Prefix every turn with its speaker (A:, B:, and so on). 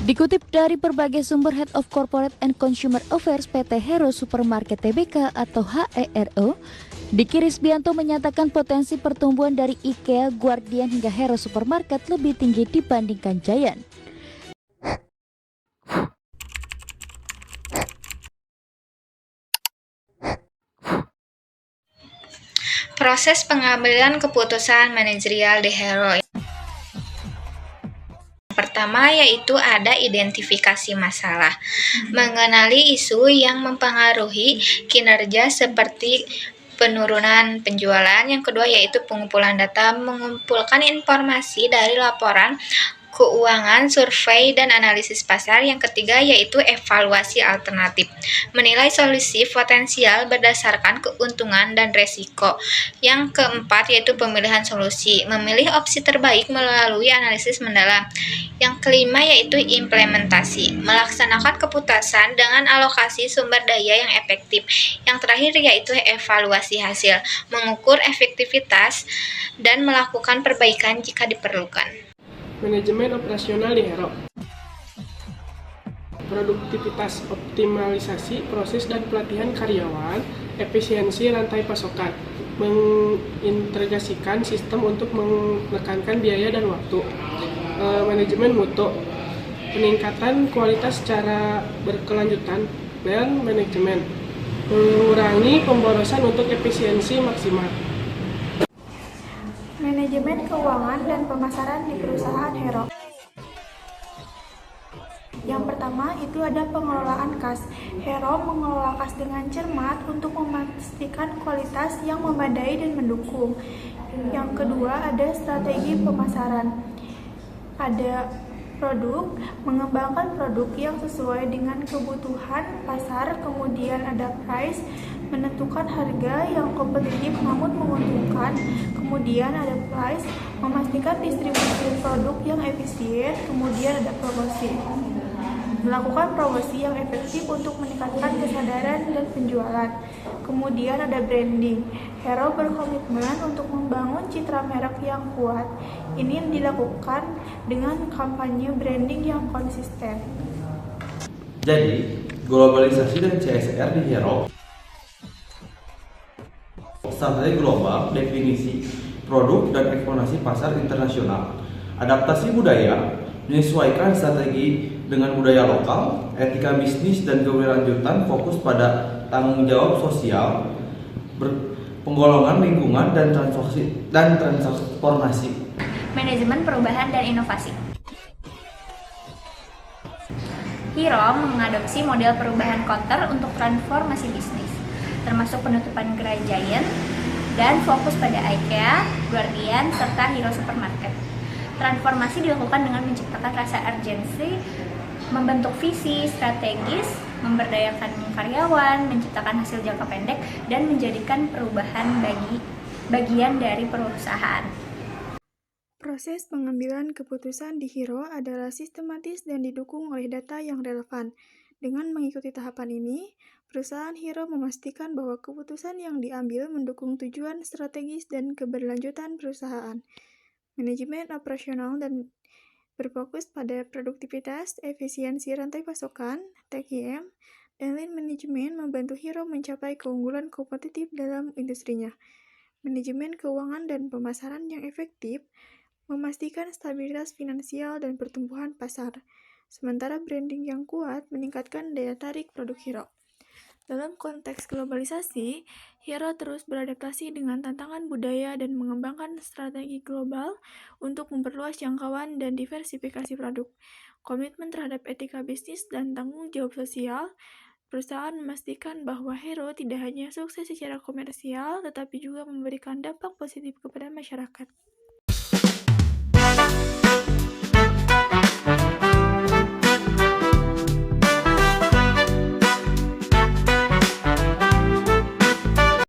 A: Dikutip dari berbagai sumber, Head of Corporate and Consumer Affairs PT Hero Supermarket Tbk atau HERO, Diki Risbianto menyatakan potensi pertumbuhan dari IKEA, Guardian hingga Hero Supermarket lebih tinggi dibandingkan Giant.
B: Proses pengambilan keputusan manajerial di Hero. Pertama yaitu ada identifikasi masalah, mengenali isu yang mempengaruhi kinerja seperti penurunan penjualan. Yang kedua yaitu pengumpulan data, mengumpulkan informasi dari laporan keuangan, survei, dan analisis pasar. Yang ketiga yaitu evaluasi alternatif, menilai solusi potensial berdasarkan keuntungan dan resiko. Yang keempat yaitu pemilihan solusi, memilih opsi terbaik melalui analisis mendalam. Yang kelima yaitu implementasi, melaksanakan keputusan dengan alokasi sumber daya yang efektif. Yang terakhir yaitu evaluasi hasil, mengukur efektivitas dan melakukan perbaikan jika diperlukan.
C: Manajemen operasional di Hero. Produktivitas, optimalisasi proses dan pelatihan karyawan, efisiensi rantai pasokan, mengintegrasikan sistem untuk menekankan biaya dan waktu. Manajemen mutu, peningkatan kualitas secara berkelanjutan, dan manajemen, mengurangi pemborosan untuk efisiensi maksimal.
D: Manajemen keuangan dan pemasaran di perusahaan Hero. Yang pertama itu ada pengelolaan kas. Hero mengelola kas dengan cermat untuk memastikan kualitas yang memadai dan mendukung. Yang kedua ada strategi pemasaran. Ada produk, mengembangkan produk yang sesuai dengan kebutuhan pasar. Kemudian ada price, menentukan harga yang kompetitif namun menguntungkan. Kemudian ada price, memastikan distribusi produk yang efisien. Kemudian ada promosi, melakukan promosi yang efektif untuk meningkatkan kesadaran dan penjualan. Kemudian ada branding. Hero berkomitmen untuk membangun citra merek yang kuat. Ini dilakukan dengan kampanye branding yang konsisten.
E: Jadi, globalisasi dan CSR di Hero. Strategi global, definisi produk dan ekspansi pasar internasional. Adaptasi budaya, menyesuaikan strategi dengan budaya lokal. Etika bisnis dan keberlanjutan, fokus pada tanggung jawab sosial, penggolongan lingkungan dan transformasi.
F: Manajemen perubahan dan inovasi. Hero mengadopsi model perubahan counter untuk transformasi bisnis, termasuk penutupan gerai Giant dan fokus pada IKEA, Guardian, serta Hero Supermarket. Transformasi dilakukan dengan menciptakan rasa urgensi, membentuk visi strategis, memberdayakan karyawan, menciptakan hasil jangka pendek, dan menjadikan perubahan bagian dari perusahaan.
D: Proses pengambilan keputusan di Hero adalah sistematis dan didukung oleh data yang relevan. Dengan mengikuti tahapan ini, perusahaan Hero memastikan bahwa keputusan yang diambil mendukung tujuan strategis dan keberlanjutan perusahaan. Manajemen operasional dan berfokus pada produktivitas, efisiensi rantai pasokan, TQM, dan lean management membantu Hero mencapai keunggulan kompetitif dalam industrinya. Manajemen keuangan dan pemasaran yang efektif memastikan stabilitas finansial dan pertumbuhan pasar, sementara branding yang kuat meningkatkan daya tarik produk Hero. Dalam konteks globalisasi, Hero terus beradaptasi dengan tantangan budaya dan mengembangkan strategi global untuk memperluas jangkauan dan diversifikasi produk. Komitmen terhadap etika bisnis dan tanggung jawab sosial, perusahaan memastikan bahwa Hero tidak hanya sukses secara komersial, tetapi juga memberikan dampak positif kepada masyarakat.